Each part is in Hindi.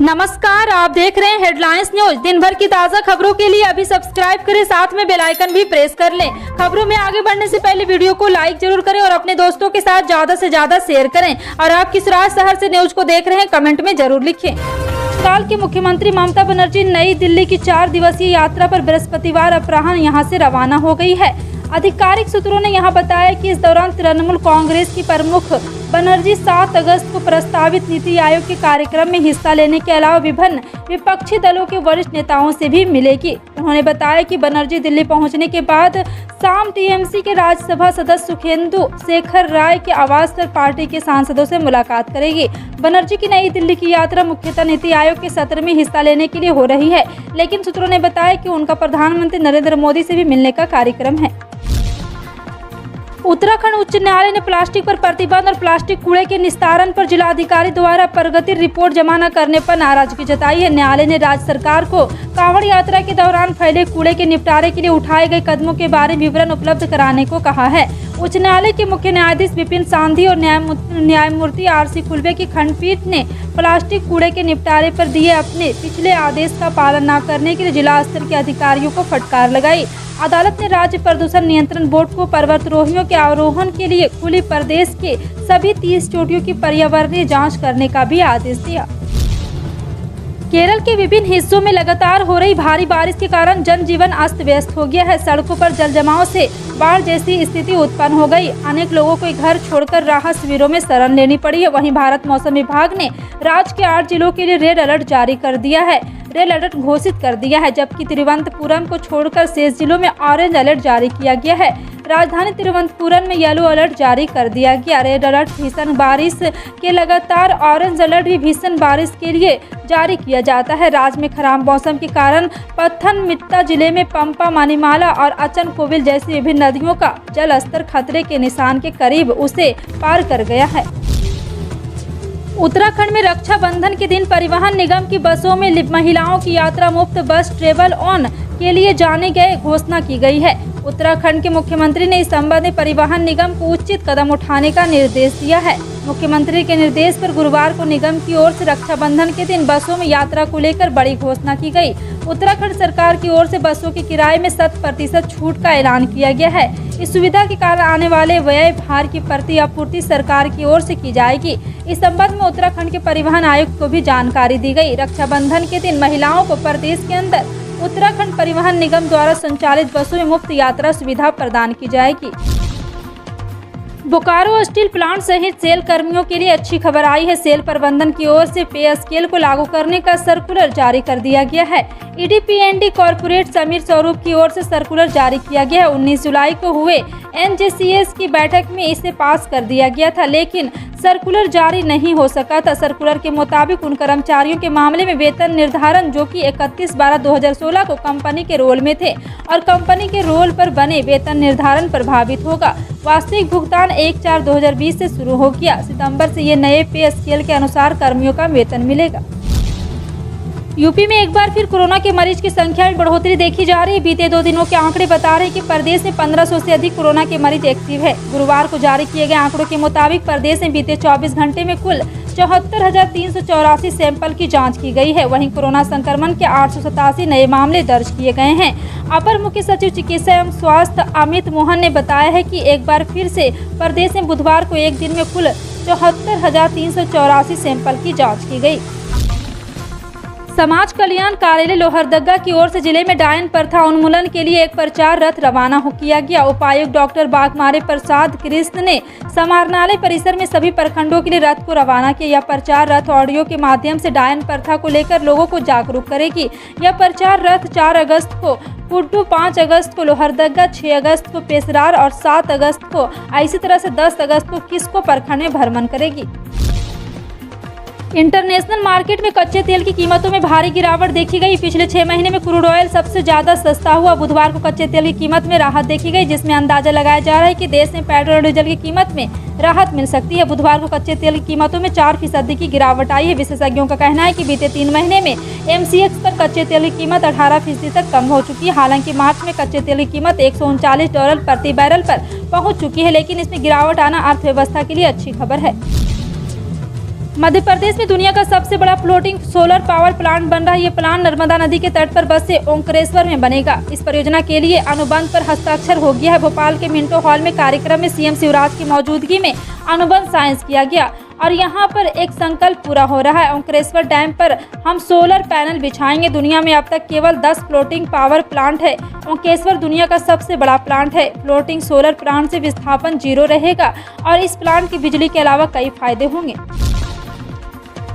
नमस्कार, आप देख रहे हैं हेडलाइंस न्यूज। दिन भर की ताज़ा खबरों के लिए अभी सब्सक्राइब करें, साथ में बेल आइकन भी प्रेस कर लें। खबरों में आगे बढ़ने से पहले वीडियो को लाइक जरूर करें और अपने दोस्तों के साथ ज्यादा से ज्यादा शेयर करें। और आप किस शहर से न्यूज को देख रहे हैं, कमेंट में जरूर लिखें। काल की मुख्यमंत्री ममता बनर्जी नई दिल्ली की 4 दिवसीय यात्रा पर बृहस्पतिवार अपराह्न यहां से रवाना हो गई है। आधिकारिक सूत्रों ने यहां बताया कि इस दौरान तृणमूल कांग्रेस की प्रमुख बनर्जी 7 अगस्त को प्रस्तावित नीति आयोग के कार्यक्रम में हिस्सा लेने के अलावा विभिन्न विपक्षी दलों के वरिष्ठ नेताओं से भी मिलेगी। उन्होंने बताया कि बनर्जी दिल्ली पहुंचने के बाद शाम टीएमसी के राज्यसभा सदस्य सुखेंदु शेखर राय के आवास पर पार्टी के सांसदों से मुलाकात करेगी। बनर्जी की नई दिल्ली की यात्रा मुख्यतः नीति आयोग के सत्र में हिस्सा लेने के लिए हो रही है, लेकिन सूत्रों ने बताया कि उनका प्रधानमंत्री नरेंद्र मोदी से भी मिलने का कार्यक्रम है। उत्तराखंड उच्च न्यायालय ने प्लास्टिक पर प्रतिबंध और प्लास्टिक कूड़े के निस्तारण पर जिलाधिकारी द्वारा प्रगति रिपोर्ट जमा न करने पर नाराजगी जताई है। न्यायालय ने राज्य सरकार को कांवड़ यात्रा के दौरान फैले कूड़े के निपटारे के लिए उठाए गए कदमों के बारे में विवरण उपलब्ध कराने को कहा है। उच्च न्यायालय के मुख्य न्यायाधीश विपिन सांधी और न्यायमूर्ति आरसी खुल्बे की खंडपीठ ने प्लास्टिक कूड़े के निपटारे पर दिए अपने पिछले आदेश का पालन न करने के लिए जिला स्तर के अधिकारियों को फटकार लगाई। अदालत ने राज्य प्रदूषण नियंत्रण बोर्ड को पर्वतारोहियों के आरोहण के लिए खुली प्रदेश के सभी 30 चोटियों की पर्यावरणीय जांच करने का भी आदेश दिया। केरल के विभिन्न हिस्सों में लगातार हो रही भारी बारिश के कारण जनजीवन अस्त व्यस्त हो गया है। सड़कों पर जल जमाव से बाढ़ जैसी स्थिति उत्पन्न हो गई। अनेक लोगों को घर छोड़कर राहत शिविरों में शरण लेनी पड़ी है। वहीं भारत मौसम विभाग ने राज्य के 8 जिलों के लिए रेड अलर्ट जारी कर दिया है, रेड अलर्ट घोषित कर दिया है, जबकि तिरुवनंतपुरम को छोड़कर शेष जिलों में ऑरेंज अलर्ट जारी किया गया है। राजधानी तिरुवनंतपुरम में येलो अलर्ट जारी कर दिया गया। रेड अलर्ट भीषण बारिश के लगातार, ऑरेंज अलर्ट भी भीषण बारिश के लिए जारी किया जाता है। राज्य में खराब मौसम के कारण पत्थनमथिट्टा जिले में पंपा, मणिमाला और अचन कोविल जैसी विभिन्न नदियों का जल स्तर खतरे के निशान के करीब उसे पार कर गया है। उत्तराखंड में रक्षाबंधन के दिन परिवहन निगम की बसों में महिलाओं की यात्रा मुफ्त बस ट्रेवल ऑन के लिए जाने गए घोषणा की गई है। उत्तराखंड के मुख्यमंत्री ने इस संबंध में परिवहन निगम को उचित कदम उठाने का निर्देश दिया है। मुख्यमंत्री के निर्देश पर गुरुवार को निगम की ओर से रक्षाबंधन के दिन बसों में यात्रा को लेकर बड़ी घोषणा की गई। उत्तराखंड सरकार की ओर से बसों के किराए में 100% छूट का ऐलान किया गया है। इस सुविधा के कारण आने वाले व्यय भार की प्रतिपूर्ति सरकार की ओर से की जाएगी। इस संबंध में उत्तराखंड के परिवहन आयुक्त को भी जानकारी दी गई। रक्षाबंधन के दिन महिलाओं को प्रदेश के अंदर उत्तराखंड परिवहन निगम द्वारा संचालित बसों में मुफ्त यात्रा सुविधा प्रदान की जाएगी। बोकारो स्टील प्लांट सहित सेल कर्मियों के लिए अच्छी खबर आई है। सेल प्रबंधन की ओर से पे स्केल को लागू करने का सर्कुलर जारी कर दिया गया है। ईडीपीएनडी कॉर्पोरेट समीर स्वरूप की ओर से सर्कुलर जारी किया गया है। 19 जुलाई को हुए एनजेसीएस की बैठक में इसे पास कर दिया गया था, लेकिन सर्कुलर जारी नहीं हो सका था। सर्कुलर के मुताबिक उन कर्मचारियों के मामले में वेतन निर्धारण जो कि 31/12/2016 को कंपनी के रोल में थे और कंपनी के रोल पर बने वेतन निर्धारण प्रभावित होगा। वास्तविक भुगतान 1/4/2020 से शुरू हो गया। सितंबर से ये नए पे स्केल के अनुसार कर्मियों का वेतन मिलेगा। यूपी में एक बार फिर कोरोना के मरीज की संख्या में बढ़ोतरी देखी जा रही है। बीते 2 दिनों के आंकड़े बता रहे हैं कि प्रदेश में 1500 से अधिक कोरोना के मरीज एक्टिव है। गुरुवार को जारी किए गए आंकड़ों के मुताबिक प्रदेश में बीते 24 घंटे में कुल 74,384 सैंपल की जांच की गई है। वहीं कोरोना संक्रमण के 887 नए मामले दर्ज किए गए हैं। अपर मुख्य सचिव चिकित्सा एवं स्वास्थ्य अमित मोहन ने बताया है कि एक बार फिर से प्रदेश में बुधवार को एक दिन में कुल 74,384 सैंपल की जाँच की गई। समाज कल्याण कार्यालय लोहरदगा की ओर से जिले में डायन प्रथा उन्मूलन के लिए एक प्रचार रथ रवाना किया गया। उपायुक्त डॉक्टर बागमारे प्रसाद कृष्ण ने समाहरणालय परिसर में सभी प्रखंडों के लिए रथ को रवाना किया। यह प्रचार रथ ऑडियो के माध्यम से डायन प्रथा को लेकर लोगों को जागरूक करेगी। यह प्रचार रथ 4 अगस्त को कुड्डू, 5 अगस्त को लोहरदगा, 6 अगस्त को पेशरार और 7 अगस्त को इसी तरह से 10 अगस्त को किस्को प्रखंड में भ्रमण करेगी। इंटरनेशनल मार्केट में कच्चे तेल की कीमतों में भारी गिरावट देखी गई। पिछले 6 महीने में क्रूड ऑयल सबसे ज्यादा सस्ता हुआ। बुधवार को कच्चे तेल की कीमत में राहत देखी गई, जिसमें अंदाजा लगाया जा रहा है कि देश में पेट्रोल और डीजल की कीमत में राहत मिल सकती है। बुधवार को कच्चे तेल की कीमतों में 4% की गिरावट आई है। विशेषज्ञों का कहना है कि बीते 3 महीने में एमसीएक्स पर कच्चे तेल की कीमत 18% तक कम हो चुकी है। हालांकि मार्च में कच्चे तेल की कीमत $139 प्रति बैरल पर पहुंच चुकी है, लेकिन इसमें गिरावट आना अर्थव्यवस्था के लिए अच्छी खबर है। मध्य प्रदेश में दुनिया का सबसे बड़ा फ्लोटिंग सोलर पावर प्लांट बन रहा है। ये प्लांट नर्मदा नदी के तट पर बसे ओंकारेश्वर में बनेगा। इस परियोजना के लिए अनुबंध पर हस्ताक्षर हो गया है। भोपाल के मिंटो हॉल में कार्यक्रम में सीएम शिवराज की मौजूदगी में अनुबंध साइन किया गया और यहाँ पर एक संकल्प पूरा हो रहा है। ओंकारेश्वर डैम पर हम सोलर पैनल बिछाएंगे। दुनिया में अब तक केवल 10 फ्लोटिंग पावर प्लांट है। ओंकारेश्वर दुनिया का सबसे बड़ा प्लांट है। फ्लोटिंग सोलर प्लांट से विस्थापन 0 रहेगा और इस प्लांट की बिजली के अलावा कई फायदे होंगे।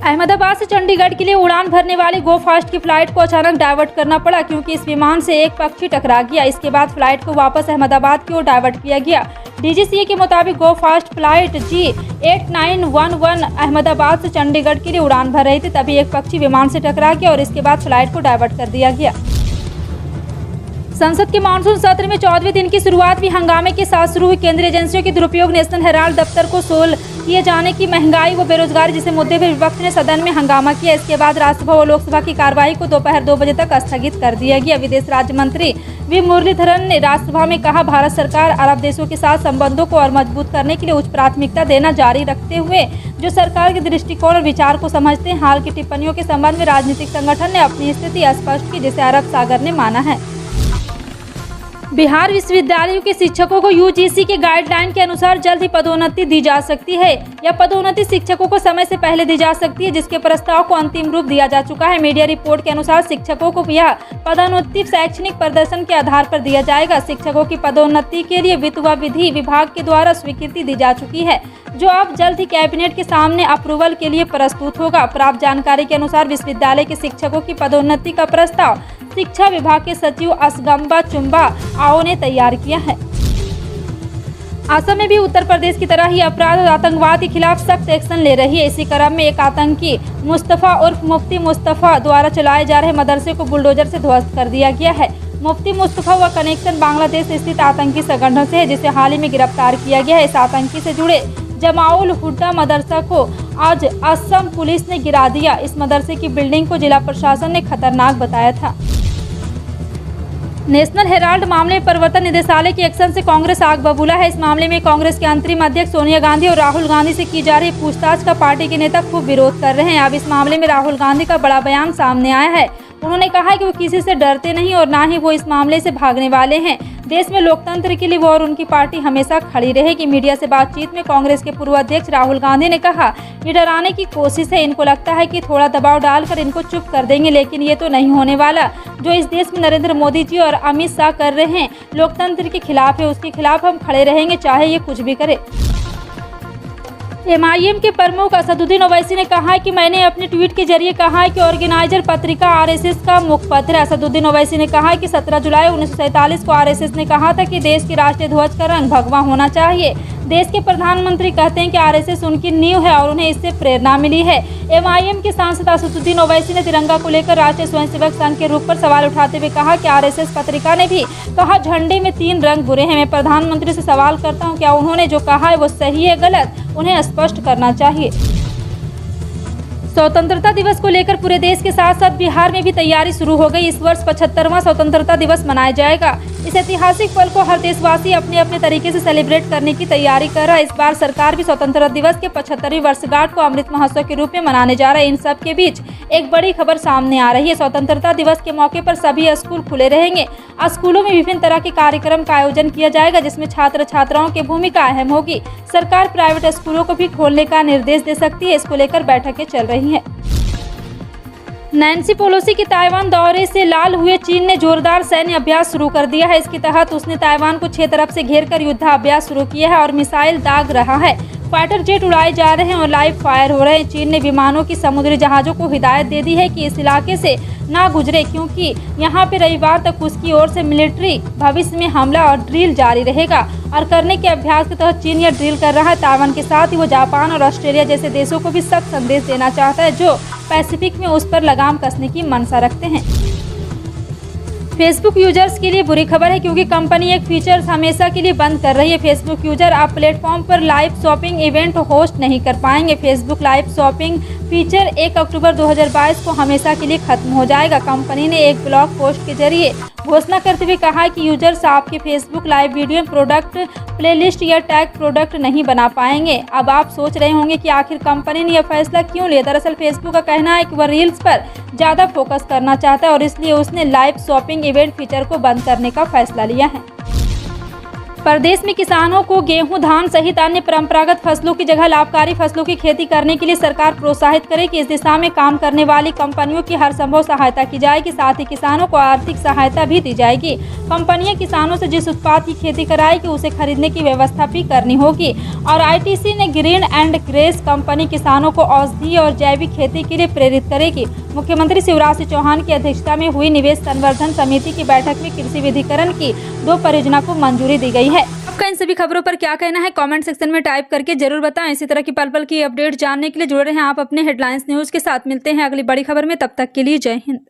अहमदाबाद से चंडीगढ़ के लिए उड़ान भरने वाली गो फास्ट की फ्लाइट को अचानक डाइवर्ट करना पड़ा क्योंकि इस विमान से एक पक्षी टकरा गया। इसके बाद फ्लाइट को वापस अहमदाबाद की ओर डाइवर्ट किया गया। डीजीसीए के मुताबिक गो फास्ट फ्लाइट G8911 अहमदाबाद से चंडीगढ़ के लिए उड़ान भर रही थी, तभी एक पक्षी विमान से टकरा गया और इसके बाद फ्लाइट को डाइवर्ट कर दिया गया। संसद के मानसून सत्र में 14वें दिन की शुरुआत भी हंगामे के साथ शुरू हुई। केंद्रीय एजेंसियों के दुरुपयोग, नेशनल हेराल्ड दफ्तर को सोल किए जाने की, महंगाई व बेरोजगारी जैसे मुद्दे पर विपक्ष ने सदन में हंगामा किया। इसके बाद राज्यसभा व लोकसभा की कार्यवाही को दोपहर 2 बजे तक स्थगित कर दिया गया। विदेश राज्य मंत्री वी मुरलीधरन ने राज्यसभा में कहा, भारत सरकार अरब देशों के साथ संबंधों को और मजबूत करने के लिए उच्च प्राथमिकता देना जारी रखते हुए जो सरकार के दृष्टिकोण और विचार को समझते हैं। हाल की टिप्पणियों के संबंध में राजनीतिक संगठन ने अपनी स्थिति स्पष्ट की, जिसे अरब सागर ने माना है। बिहार विश्वविद्यालयों के शिक्षकों को यूजीसी के गाइडलाइन के अनुसार जल्द ही पदोन्नति दी जा सकती है। यह पदोन्नति शिक्षकों को समय से पहले दी जा सकती है, जिसके प्रस्ताव को अंतिम रूप दिया जा चुका है। मीडिया रिपोर्ट के अनुसार शिक्षकों को यह पदोन्नति शैक्षणिक प्रदर्शन के आधार पर दिया जाएगा। शिक्षकों की पदोन्नति के लिए वित्त व विधि विभाग के द्वारा स्वीकृति दी जा चुकी है, जो अब जल्द ही कैबिनेट के सामने अप्रूवल के लिए प्रस्तुत होगा। प्राप्त जानकारी के अनुसार विश्वविद्यालय के शिक्षकों की पदोन्नति का प्रस्ताव शिक्षा विभाग के सचिव असगम्बा चुम्बा आओ ने तैयार किया है। असम में भी उत्तर प्रदेश की तरह ही अपराध और आतंकवाद के खिलाफ सख्त एक्शन ले रही है। इसी क्रम में एक आतंकी मुस्तफा उर्फ मुफ्ती मुस्तफा द्वारा चलाए जा रहे मदरसे को बुलडोजर से ध्वस्त कर दिया गया है। मुफ्ती मुस्तफा व कनेक्शन बांग्लादेश स्थित आतंकी संगठन से है, जिसे हाल ही में गिरफ्तार किया गया है। इस आतंकी से जुड़े जमाउल हुड्डा मदरसा को आज असम पुलिस ने गिरा दिया। इस मदरसे की बिल्डिंग को जिला प्रशासन ने खतरनाक बताया था। नेशनल हेराल्ड मामले में प्रवर्तन निदेशालय के एक्शन से कांग्रेस आग बबूला है। इस मामले में कांग्रेस के अंतरिम अध्यक्ष सोनिया गांधी और राहुल गांधी से की जा रही पूछताछ का पार्टी के नेता खूब विरोध कर रहे हैं। अब इस मामले में राहुल गांधी का बड़ा बयान सामने आया है। उन्होंने कहा है कि वो किसी से डरते नहीं और ना ही वो इस मामले से भागने वाले हैं। देश में लोकतंत्र के लिए वो और उनकी पार्टी हमेशा खड़ी रहेगी। मीडिया से बातचीत में कांग्रेस के पूर्व अध्यक्ष राहुल गांधी ने कहा, ये डराने की कोशिश है। इनको लगता है कि थोड़ा दबाव डालकर इनको चुप कर देंगे, लेकिन ये तो नहीं होने वाला। जो इस देश में नरेंद्र मोदी जी और अमित शाह कर रहे हैं, लोकतंत्र के खिलाफ है। उसके खिलाफ हम खड़े रहेंगे, चाहे ये कुछ भी करे। MIM के प्रमुख असदुद्दीन ओवैसी ने कहा है कि मैंने अपने ट्वीट के जरिए कहा है कि ऑर्गेनाइजर पत्रिका RSS का मुखपत्र है। असदुद्दीन ओवैसी ने कहा है कि 17 जुलाई 1947 को RSS ने कहा था कि देश के राष्ट्रीय ध्वज का रंग भगवा होना चाहिए। देश के प्रधानमंत्री कहते हैं कि RSS उनकी नींव है और उन्हें इससे प्रेरणा मिली है। MIM के सांसद असदुद्दीन ओवैसी ने तिरंगा को लेकर राष्ट्रीय स्वयंसेवक संघ के रूप पर सवाल उठाते हुए कहा कि RSS पत्रिका ने भी कहा झंडे में 3 रंग बुरे हैं। मैं प्रधानमंत्री से सवाल करता हूं, क्या उन्होंने जो कहा है वो सही है गलत? उन्हें स्पष्ट करना चाहिए। स्वतंत्रता दिवस को लेकर पूरे देश के साथ साथ बिहार में भी तैयारी शुरू हो गई। इस वर्ष 75वां स्वतंत्रता दिवस मनाया जाएगा। इस ऐतिहासिक पल को हर देशवासी अपने अपने तरीके से सेलिब्रेट करने की तैयारी कर रहा है। इस बार सरकार भी स्वतंत्रता दिवस के 75वीं वर्षगांठ को अमृत महोत्सव के रूप में मनाने जा रहा है। इन सब के बीच एक बड़ी खबर सामने आ रही है। स्वतंत्रता दिवस के मौके पर सभी स्कूल खुले रहेंगे। स्कूलों में विभिन्न तरह के कार्यक्रम का आयोजन किया जाएगा, जिसमें छात्र छात्राओं की भूमिका अहम होगी। सरकार प्राइवेट स्कूलों को भी खोलने का निर्देश दे सकती है। इसको लेकर बैठकें चल रही हैं। नैन्सी पेलोसी के ताइवान दौरे से लाल हुए चीन ने जोरदार सैन्य अभ्यास शुरू कर दिया है। इसके तहत उसने ताइवान को 6 तरफ से घेरकर युद्धाभ्यास शुरू किया है और मिसाइल दाग रहा है। फाइटर जेट उड़ाए जा रहे हैं और लाइव फायर हो रहे हैं। चीन ने विमानों की समुद्री जहाज़ों को हिदायत दे दी है कि इस इलाके से ना गुजरे, क्योंकि यहाँ पे रविवार तक उसकी ओर से मिलिट्री भविष्य में हमला और ड्रिल जारी रहेगा। और करने के अभ्यास के तहत चीन यह ड्रिल कर रहा है। ताइवान के साथ ही वो जापान और ऑस्ट्रेलिया जैसे देशों को भी सख्त संदेश देना चाहता है, जो पैसिफिक में उस पर लगाम कसने की मंशा रखते हैं। फेसबुक यूजर्स के लिए बुरी खबर है, क्योंकि कंपनी एक फीचर हमेशा के लिए बंद कर रही है। फेसबुक यूजर अब प्लेटफॉर्म पर लाइव शॉपिंग इवेंट होस्ट नहीं कर पाएंगे। फेसबुक लाइव शॉपिंग फीचर 1 अक्टूबर 2022 को हमेशा के लिए खत्म हो जाएगा। कंपनी ने एक ब्लॉग पोस्ट के जरिए घोषणा करते हुए कहा कि यूजर्स आपके फेसबुक लाइव वीडियो में प्रोडक्ट प्लेलिस्ट या टैग प्रोडक्ट नहीं बना पाएंगे। अब आप सोच रहे होंगे कि आखिर कंपनी ने यह फैसला क्यों लिया। दरअसल फेसबुक का कहना है कि वह रील्स पर ज़्यादा फोकस करना चाहता है और इसलिए उसने लाइव शॉपिंग इवेंट फीचर को बंद करने का फैसला लिया है। प्रदेश में किसानों को गेहूं, धान सहित अन्य परंपरागत फसलों की जगह लाभकारी फसलों की खेती करने के लिए सरकार प्रोत्साहित करे कि इस दिशा में काम करने वाली कंपनियों की हर संभव सहायता की जाएगी। साथ ही किसानों को आर्थिक सहायता भी दी जाएगी। कंपनियां किसानों से जिस उत्पाद की खेती कराएगी उसे खरीदने की व्यवस्था भी करनी होगी। और आईटीसी ने ग्रीन एंड ग्रेस कंपनी किसानों को औषधीय और जैविक खेती के लिए प्रेरित करेगी। मुख्यमंत्री शिवराज सिंह चौहान की अध्यक्षता में हुई निवेश संवर्धन समिति की बैठक में कृषि विधिकरण की 2 परियोजना को मंजूरी दी गई है। आपका इन सभी खबरों पर क्या कहना है कमेंट सेक्शन में टाइप करके जरूर बताएं। इसी तरह की पल पल की अपडेट जानने के लिए जुड़े रहें आप अपने हेडलाइंस न्यूज के साथ। मिलते हैं अगली बड़ी खबर में, तब तक के लिए जय हिंद।